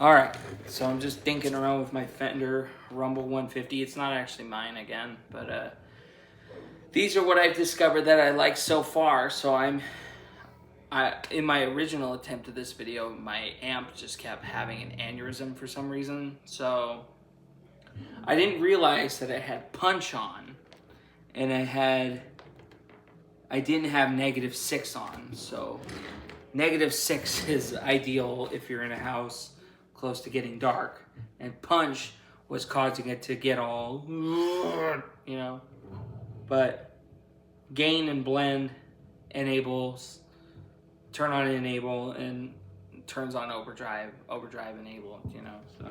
Alright, so I'm just dinking around with my Fender Rumble 150. It's not actually mine again, but these are what I've discovered that I like so far. So in my original attempt at this video, my amp just kept having an aneurysm for some reason. So I didn't realize that it had punch on, and I didn't have -6 on. So -6 is ideal if you're in a house close to getting dark, and punch was causing it to get all, you know. But gain and blend enables, turn on enable, and turns on overdrive enable, you know. So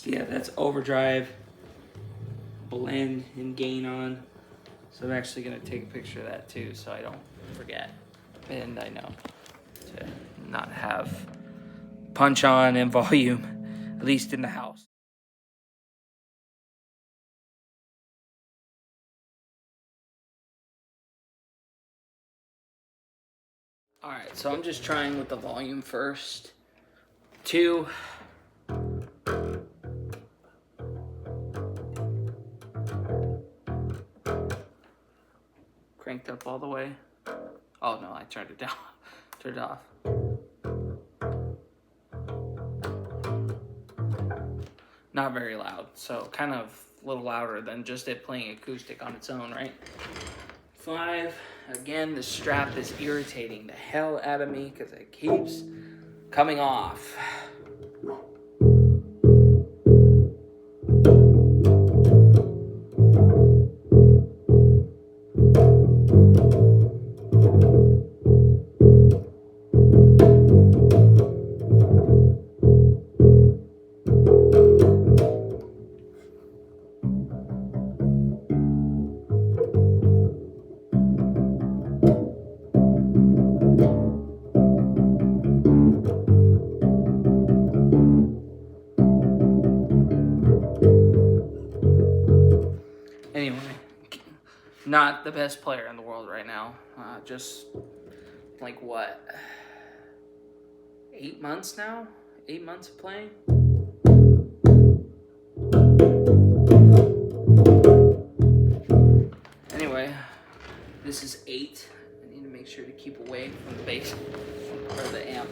yeah, that's overdrive, blend, and gain on. So I'm actually going to take a picture of that too, so I don't forget. And I know to not have punch on and volume, at least in the house. Alright, so I'm just trying with the volume first. 2. Cranked up all the way. Oh no, I turned it down. Turned it off. Not very loud, so kind of a little louder than just it playing acoustic on its own, right? 5. Again, the strap is irritating the hell out of me because it keeps coming off. Anyway, not the best player in the world right now. Just like what, 8 months now? 8 months of playing? Anyway, this is 8. I need to make sure to keep away from the bass or the amp.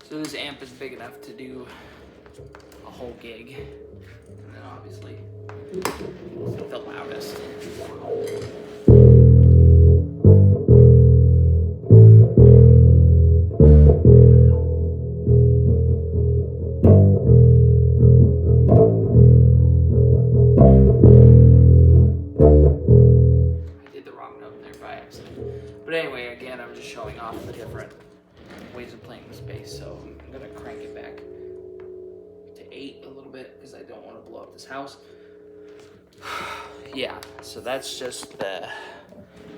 So this amp is big enough to do a whole gig, and then obviously the loudest. I did the wrong note there by accident. But anyway, again, I'm just showing off the different ways of playing this bass, so I'm gonna crank it back to 8 a little bit because I don't want to blow up this house. Yeah, so that's just the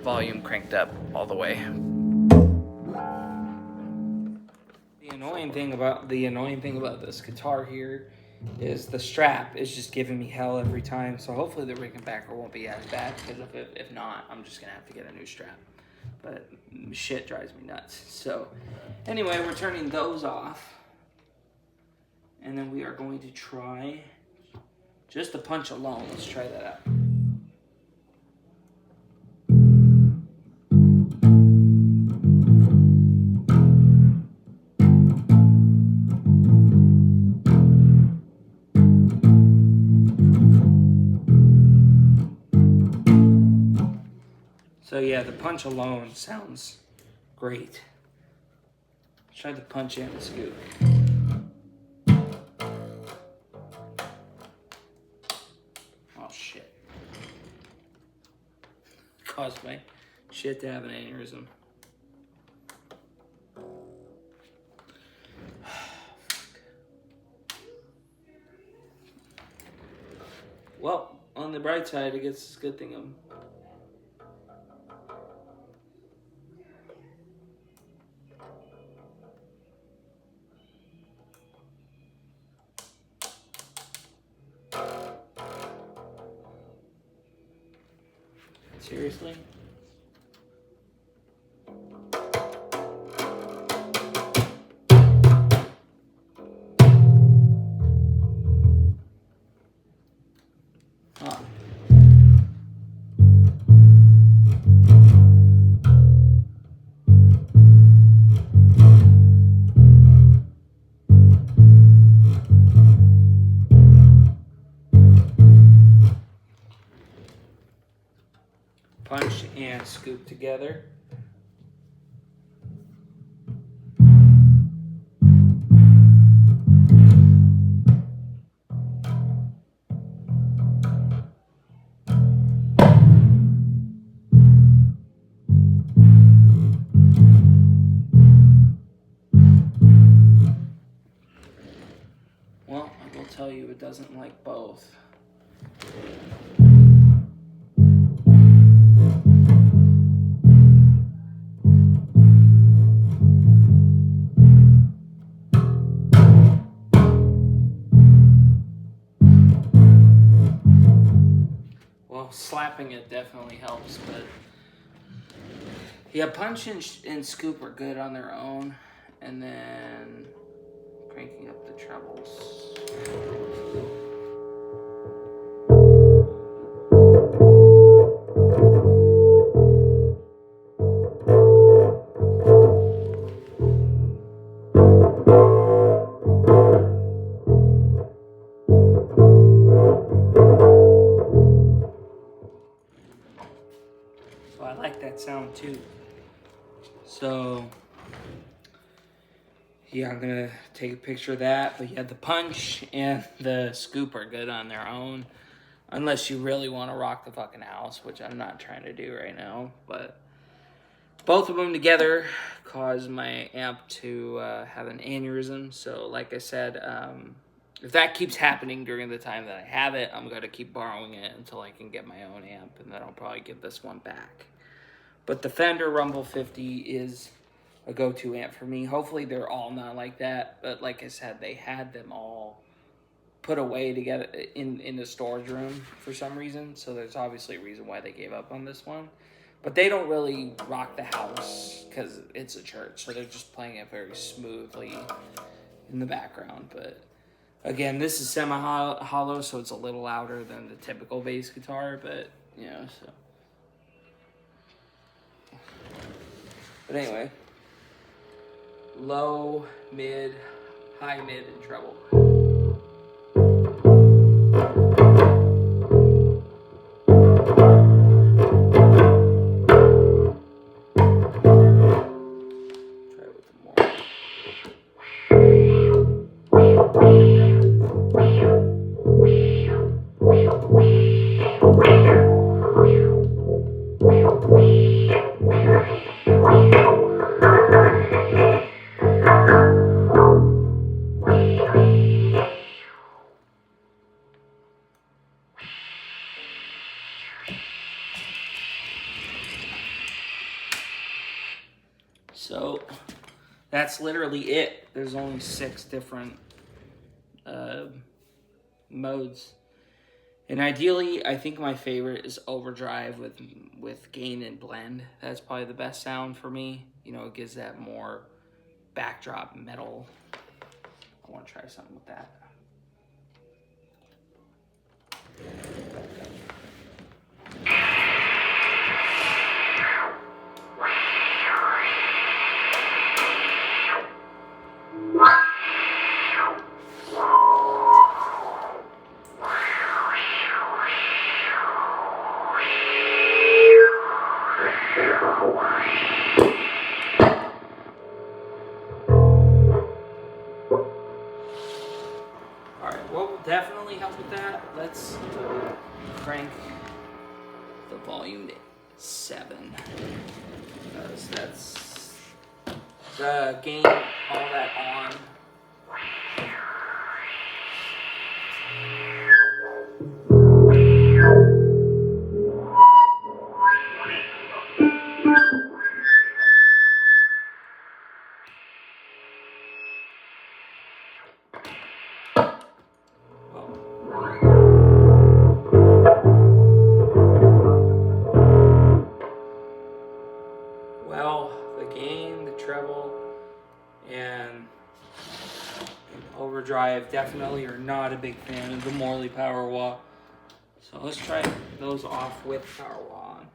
volume cranked up all the way. The annoying thing about this guitar here is the strap is just giving me hell every time. So hopefully the Rickenbacker won't be as bad, because if not, I'm just gonna have to get a new strap. But shit drives me nuts. So anyway, we're turning those off, and then we are going to try just the punch alone. Let's try that out. So yeah. yeah, the punch alone sounds great. Try the punch and the scoop. Oh shit. Caused my shit to have an aneurysm. Well, on the bright side, I guess it's a good thing I'm... Seriously? Huh. Punch and scoop together. Well, I will tell you, it doesn't like both. Well, slapping it definitely helps, but yeah, punch and scoop are good on their own, and then cranking up the trebles. So I like that sound too. So yeah, I'm gonna take a picture of that. But yeah, the punch and the scoop are good on their own. Unless you really want to rock the fucking house, which I'm not trying to do right now. But both of them together cause my amp to have an aneurysm. So like I said, if that keeps happening during the time that I have it, I'm going to keep borrowing it until I can get my own amp. And then I'll probably give this one back. But the Fender Rumble 50 is a go-to amp for me. Hopefully they're all not like that. But like I said, they had them all put away to get it in the storage room for some reason. So there's obviously a reason why they gave up on this one. But they don't really rock the house because it's a church. So they're just playing it very smoothly in the background. But again, this is semi-hollow, so it's a little louder than the typical bass guitar. But, you know, so. But anyway. Low, mid, high, mid, and treble. So that's literally it. There's only 6 different modes. And ideally, I think my favorite is overdrive with gain and blend. That's probably the best sound for me. You know, it gives that more backdrop metal. I want to try something with that. definitely help with that. Let's crank the volume to 7. Because that's the gain, all that on. Well, the gain, the treble, and overdrive definitely are not a big fan of the Morley Power Wah. So let's try those off with Power Wah on.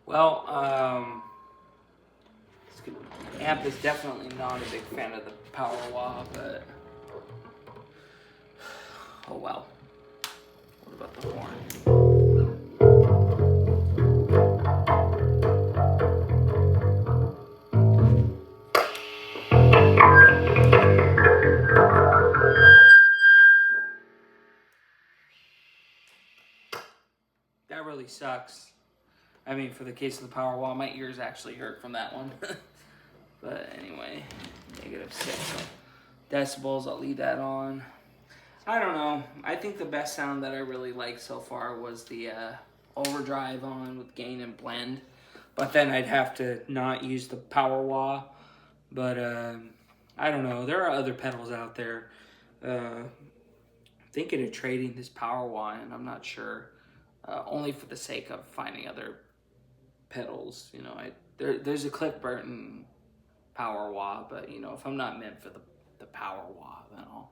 Well, amp is definitely not a big fan of the Power Wah, but oh well. What about the horn? That really sucks. I mean, for the case of the Power Wah, my ears actually hurt from that one. But anyway, -6 decibels, I'll leave that on. I don't know. I think the best sound that I really liked so far was the overdrive on with gain and blend. But then I'd have to not use the Power Wah. But I don't know. There are other pedals out there. Thinking of trading this Power Wah, and I'm not sure. Only for the sake of finding other pedals. You know, there's a Cliff Burton Power Wah, but you know, if I'm not meant for the Power Wah, then I'll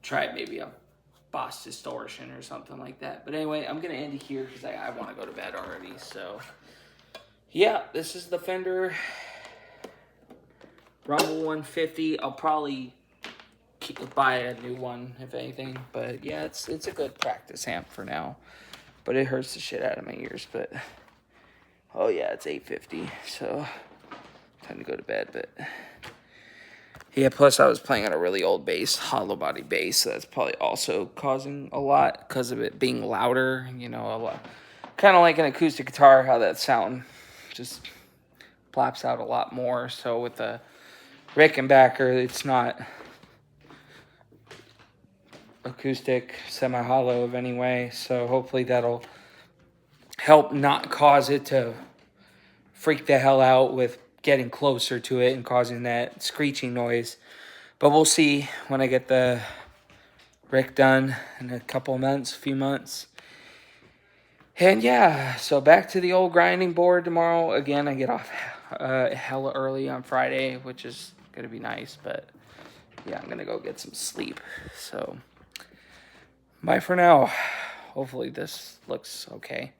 try maybe a Boss Distortion or something like that. But anyway, I'm gonna end it here because I want to go to bed already. So yeah, this is the Fender Rumble 150. I'll probably buy a new one if anything. But yeah, it's a good practice amp for now. But it hurts the shit out of my ears. But oh yeah, it's 8:50, so time to go to bed. But yeah, plus I was playing on a really old bass, hollow body bass, so that's probably also causing a lot because of it being louder. You know, a lot, kind of like an acoustic guitar, how that sound just plops out a lot more. So with the Rickenbacker, it's not acoustic, semi-hollow of anyway. So hopefully that'll help not cause it to freak the hell out with getting closer to it and causing that screeching noise. But we'll see when I get the Rick done in a few months. And yeah, so back to the old grinding board tomorrow. Again, I get off hella early on Friday, which is going to be nice. But yeah, I'm going to go get some sleep. So bye for now. Hopefully this looks okay.